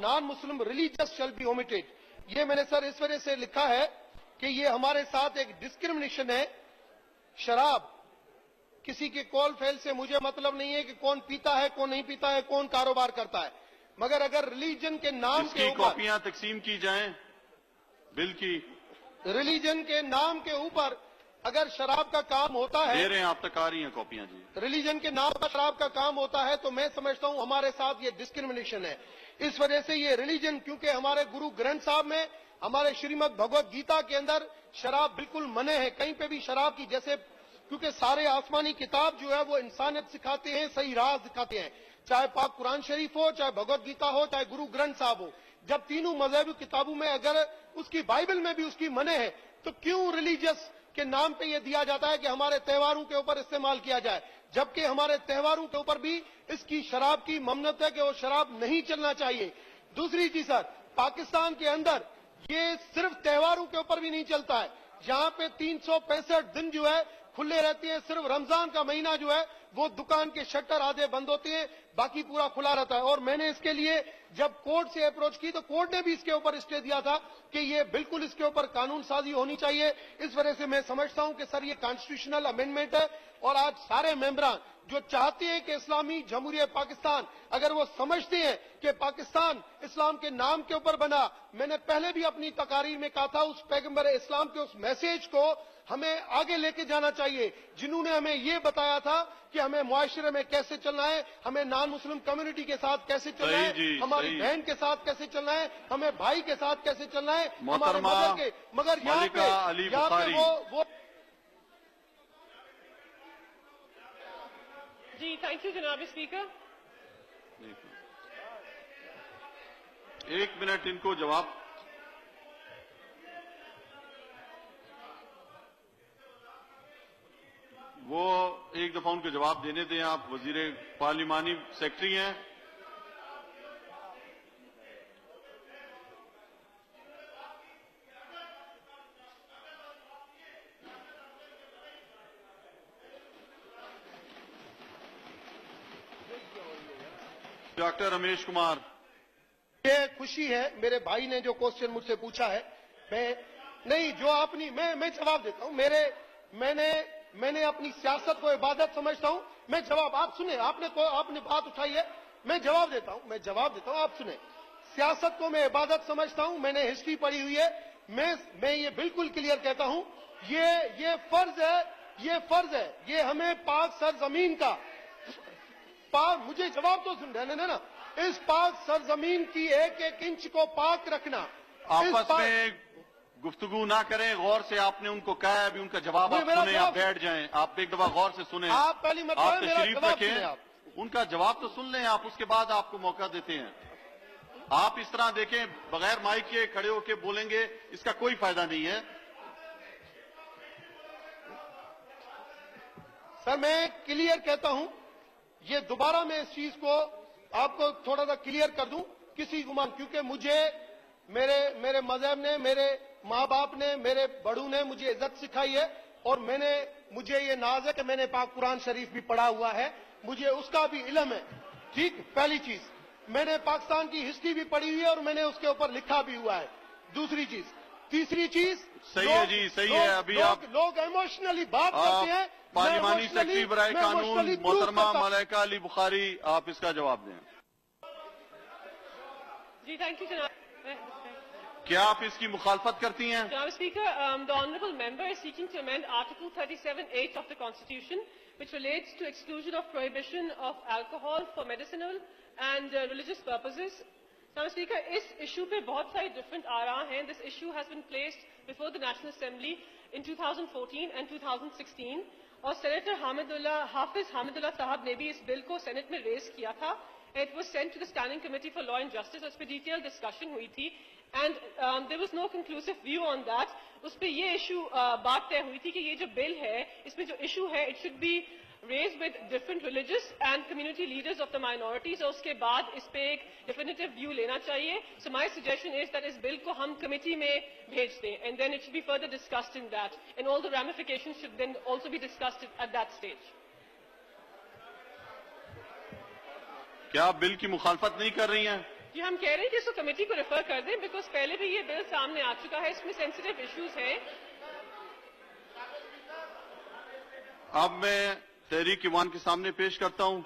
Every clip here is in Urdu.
non-Muslim religious shall be omitted. یہ میں نے سر اس وجہ سے لکھا ہے کہ یہ ہمارے ساتھ ایک ڈسکرمنیشن ہے. شراب کسی کے کال فیل سے مجھے مطلب نہیں ہے کہ کون پیتا ہے کون نہیں پیتا ہے کون کاروبار کرتا ہے, مگر اگر ریلیجن کے نام کے اوپر کاپیاں تقسیم کی جائیں بل کی, ریلیجن کے نام کے اوپر اگر شراب کا کام ہوتا ہے, دے رہے ہیں آپ تک آ رہی ہیں کاپیاں جی, ریلیجن کے نام پر شراب کا کام ہوتا ہے تو میں سمجھتا ہوں ہمارے ساتھ یہ ڈسکرمنیشن ہے. اس وجہ سے یہ ریلیجن, کیونکہ ہمارے گرو گرنتھ صاحب میں ہمارے شریمد بھگوت گیتا کے اندر شراب بالکل منع ہے, کہیں پہ بھی شراب کی, جیسے کیونکہ سارے آسمانی کتاب جو ہے وہ انسانیت سکھاتے ہیں, صحیح راہ دکھاتے ہیں, چاہے پاک قرآن شریف ہو, چاہے بھگوت گیتا ہو, چاہے گرو گرنتھ صاحب ہو. جب تینوں مذہبی کتابوں میں اگر اس کی بائبل میں بھی اس کی منع ہے تو کیوں ریلیجس کے نام پہ یہ دیا جاتا ہے کہ ہمارے تہواروں کے اوپر استعمال کیا جائے, جبکہ ہمارے تہواروں کے اوپر بھی اس کی شراب کی ممنوعیت ہے کہ وہ شراب نہیں چلنا چاہیے. دوسری چیز سر, پاکستان کے اندر یہ صرف تہواروں کے اوپر بھی نہیں چلتا ہے, یہاں پہ 365 دن جو ہے کھلے رہتے ہیں, صرف رمضان کا مہینہ جو ہے وہ دکان کے شٹر آدھے بند ہوتے ہیں, باقی پورا کھلا رہتا ہے. اور میں نے اس کے لیے جب کورٹ سے اپروچ کی تو کورٹ نے بھی اس کے اوپر اسٹے دیا تھا کہ یہ بالکل اس کے اوپر قانون سازی ہونی چاہیے. اس وجہ سے میں سمجھتا ہوں کہ سر یہ کانسٹیٹیوشنل امینڈمنٹ ہے, اور آج سارے ممبران جو چاہتے ہیں کہ اسلامی جمہوریہ پاکستان, اگر وہ سمجھتے ہیں کہ پاکستان اسلام کے نام کے اوپر بنا, میں نے پہلے بھی اپنی تقاریر میں کہا تھا اس پیغمبر اسلام کے اس میسیج کو ہمیں آگے لے کے جانا چاہیے, جنہوں نے ہمیں یہ بتایا تھا کہ ہمیں معاشرے میں کیسے چلنا ہے, ہمیں نان مسلم کمیونٹی کے ساتھ کیسے چلنا ہے, ہماری بہن کے ساتھ کیسے چلنا ہے, ہمیں بھائی کے ساتھ کیسے چلنا ہے, ہمارے مدر کے, مگر یہاں پہ وہ جی تھینک یو جناب اسپیکر. ایک منٹ ان کو جواب. وہ ایک دفعہ ان کو جواب دینے دیں, آپ وزیر پارلیمانی سیکرٹری ہیں. ڈاکٹر رمیش کمار. یہ خوشی ہے, میرے بھائی نے جو کوسچن مجھ سے پوچھا ہے, میں نہیں جو آپ نے میں جواب دیتا ہوں. میں نے اپنی سیاست کو عبادت سمجھتا ہوں. میں جواب, آپ سنیں, آپ نے بات اٹھائی ہے, میں جواب دیتا ہوں, آپ سنیں. سیاست کو میں عبادت سمجھتا ہوں, میں نے ہسٹری پڑھی ہوئی ہے, میں یہ بالکل کلیئر کہتا ہوں, یہ فرض ہے, یہ ہمیں پاک سرزمین کا, مجھے جواب تو سن رہے نا, اس پاک سرزمین کی ایک ایک انچ کو پاک رکھنا. آپس میں گفتگو نہ کریں, غور سے آپ نے ان کو کہا ہے, ابھی ان کا جواب آپ سنیں, آپ بیٹھ جائیں, آپ ایک دفعہ غور سے سنیں, آپ پہلی مرتبہ آپ تشریف رکھیں, ان کا جواب تو سن لیں آپ, اس کے بعد آپ کو موقع دیتے ہیں. آپ اس طرح دیکھیں بغیر مائک کے کھڑے ہو کے بولیں گے, اس کا کوئی فائدہ نہیں ہے. سر میں کلیئر کہتا ہوں, یہ دوبارہ میں اس چیز کو آپ کو تھوڑا سا کلیئر کر دوں, کسی گمان, کیونکہ مجھے میرے مذہب نے, میرے ماں باپ نے, میرے بڑوں نے مجھے عزت سکھائی ہے, اور مجھے یہ ناز ہے کہ میں نے پاک قرآن شریف بھی پڑھا ہوا ہے, مجھے اس کا بھی علم ہے. ٹھیک, پہلی چیز, میں نے پاکستان کی ہسٹری بھی پڑھی ہوئی ہے اور میں نے اس کے اوپر لکھا بھی ہوا ہے. دوسری چیز, تیسری چیز, صحیح ہے جی, صحیح ہے. ابھی آپ لوگ ایموشنلی بات کرتے ہیں. پارلیمانی سیکرٹری برائے قانون محترمہ ملائکہ علی بخاری, آپ اس کا جواب دیں. جی تھینک یو جناب. کیا آپ اس کی مخالفت کرتی ہیں؟ جناب speaker, the honourable member is seeking to amend Article 37(8) of the Constitution, which relates to exclusion of prohibition of alcohol for medicinal and religious purposes. جناب اسپیکر, اس ایشو پہ بہت ساری ڈفرنٹ آراء ہیں. This issue has been placed before the National Assembly in 2014 and 2016. اور سینیٹر حافظ حامد اللہ صاحب نے بھی اس بل کو سینٹ میں ریز کیا تھا. It was sent to the Standing Committee for Law and Justice. اس پہ ڈیٹیل ڈسکشن ہوئی تھی, and there was no conclusive view on that. اس پہ یہ ایشو بات طے ہوئی تھی کہ یہ جو بل ہے, اس میں جو ایشو ہے, it should be raised with different religious and community leaders of the minorities. اور اس کے بعد اس پہ ایک definitive view لینا چاہیے. So my suggestion is that اس بل کو ہم کمیٹی میں بھیج دیں, and then it should be further discussed in that, and all the ramifications should then also be discussed at that stage. کیا آپ بل کی مخالفت نہیں کر رہی ہیں؟ جی ہم کہہ رہے ہیں کہ اس کو کمیٹی کو ریفر کر دیں بیکاز پہلے بھی یہ بل سامنے آ چکا ہے, اس میں سینسیٹیو ایشوز ہیں. اب میں تحریک ایوان کے سامنے پیش کرتا ہوں.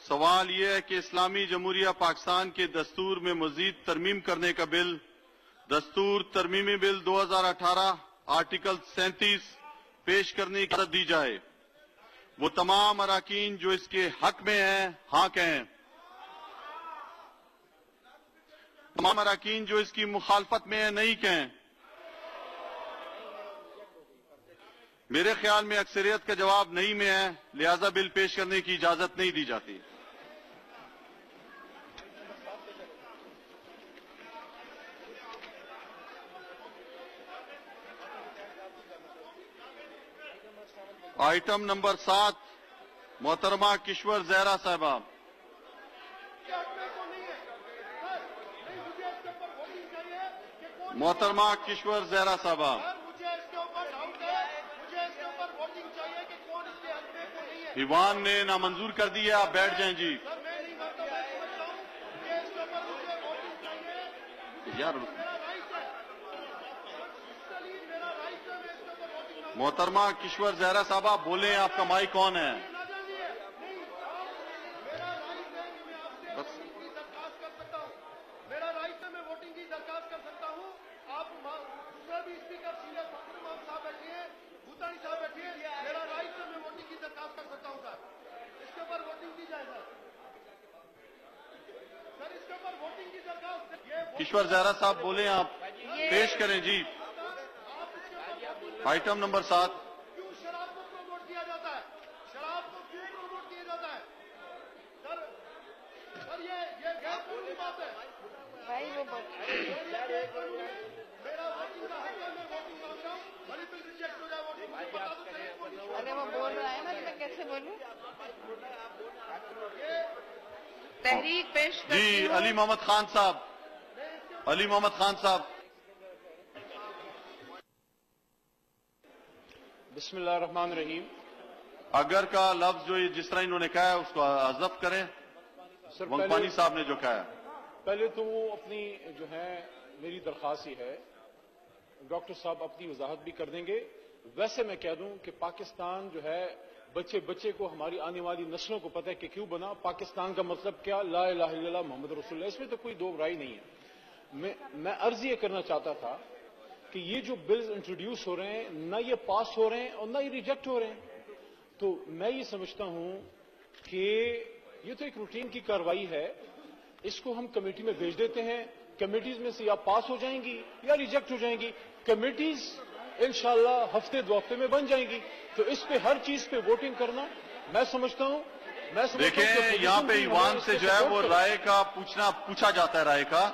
سوال یہ ہے کہ اسلامی جمہوریہ پاکستان کے دستور میں مزید ترمیم کرنے کا بل, دستور ترمیمی بل 2018 آرٹیکل 37 پیش کرنے کی اجازت دی جائے. وہ تمام اراکین جو اس کے حق میں ہیں ہاں کہیں. تمام اراکین جو اس کی مخالفت میں ہیں نہیں کہیں. میرے خیال میں اکثریت کا جواب نہیں میں ہے, لہذا بل پیش کرنے کی اجازت نہیں دی جاتی. آئٹم نمبر 7 محترمہ کشور زہرا صاحبہ. محترمہ کشور زہرا صاحبہ. ایوان نے نامنظور کر دی ہے, آپ بیٹھ جائیں جی. یار محترمہ کشور زہرا صاحبہ بولیں, آپ کا مائک کون ہے؟ میرا رائٹ ہے, میں ووٹنگ کی درخواست کر سکتا ہوں. آپ دوسرا بھی اسپیکر سینئر فخر امام صاحب بیٹھے ہیں, بھوتانی صاحب بیٹھے ہیں, میرا رائٹ ہے, میں ووٹنگ کی درخواست کر سکتا ہوں. سر اس کے اوپر ووٹنگ کی جائے. سر اس کے اوپر ووٹنگ کی درخواست. کشور زہرا صاحب بولیں, آپ پیش کریں جی. Item number 7. کیوں شراب کو پروموٹ کیا جاتا ہے؟ شراب کو کیوں پروموٹ کیا جاتا ہے؟ سر یہ غیر قانونی بات ہے. میرا ووٹنگ کا حق ہے, میں ووٹنگ مانگتا ہوں. بھلی بل ریجیکٹ ہو جائے ووٹنگ, مجھے بتا دو چلیے. ارے وہ بول رہا ہے نا, میں کیسے بولوں؟ تحریک پیش کرتی جی ہوں. علی محمد خان صاحب, علی محمد خان صاحب. بسم اللہ الرحمن الرحیم. اگر کا لفظ جو جس طرح انہوں نے کہا ہے اس کو حذف کریں. سر ونگپانی صاحب نے جو کہا ہے, پہلے تو وہ اپنی جو ہے میری درخواست ہی ہے, ڈاکٹر صاحب اپنی وضاحت بھی کر دیں گے. ویسے میں کہہ دوں کہ پاکستان جو ہے بچے بچے کو, ہماری آنے والی نسلوں کو پتہ ہے کہ کیوں بنا. پاکستان کا مطلب کیا, لا الہ الا اللہ محمد رسول اللہ, اس میں تو کوئی دو رائے نہیں ہے. میں عرض یہ کرنا چاہتا تھا کہ یہ جو بلز انٹروڈیوس ہو رہے ہیں, نہ یہ پاس ہو رہے ہیں اور نہ یہ ریجیکٹ ہو رہے ہیں. تو میں یہ سمجھتا ہوں کہ یہ تو ایک روٹین کی کارروائی ہے, اس کو ہم کمیٹی میں بھیج دیتے ہیں. کمیٹیز میں سے یا پاس ہو جائیں گی یا ریجیکٹ ہو جائیں گی. کمیٹیز انشاءاللہ ہفتے دو ہفتے میں بن جائیں گی. تو اس پہ ہر چیز پہ ووٹنگ کرنا میں سمجھتا ہوں. دیکھیں یہاں پہ ایوان سے جو ہے وہ رائے کا پوچھا جاتا ہے رائے کا,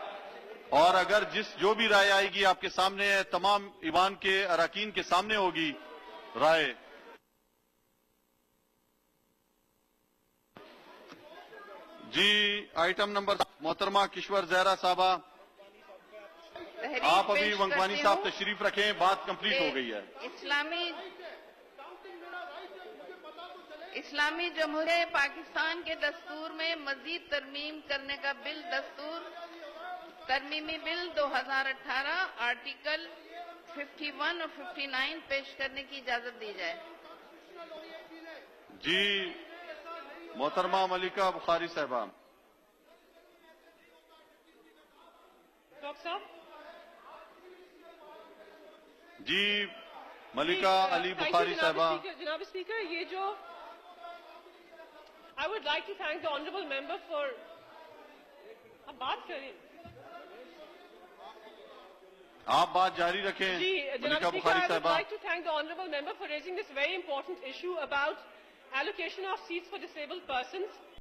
اور اگر جو بھی رائے آئے گی آپ کے سامنے ہے, تمام ایوان کے اراکین کے سامنے ہوگی رائے. جی آئٹم نمبر محترمہ کشور زہرا صاحبہ, آپ ابھی ونگوانی صاحب تشریف رکھیں, بات کمپلیٹ ہو گئی ہے. اسلامی جمہوریہ پاکستان کے دستور میں مزید ترمیم کرنے کا بل, دستور ترمیمی بل 2018 آرٹیکل 51 اور 59 پیش کرنے کی اجازت دی جائے. جی محترمہ ملکہ بخاری صاحبہ. ڈاکٹر صاحب. جی ملکہ علی بخاری صاحبہ. جناب اسپیکر, یہ جو I would like to thank the honourable member for. اب بات کریں. آپ بات جاری رکھیں. جی جناب ملکہ اسپیکر, بخاری I would صاحبہ. like to thank the honourable member for raising this very important issue about allocation of seats for disabled persons.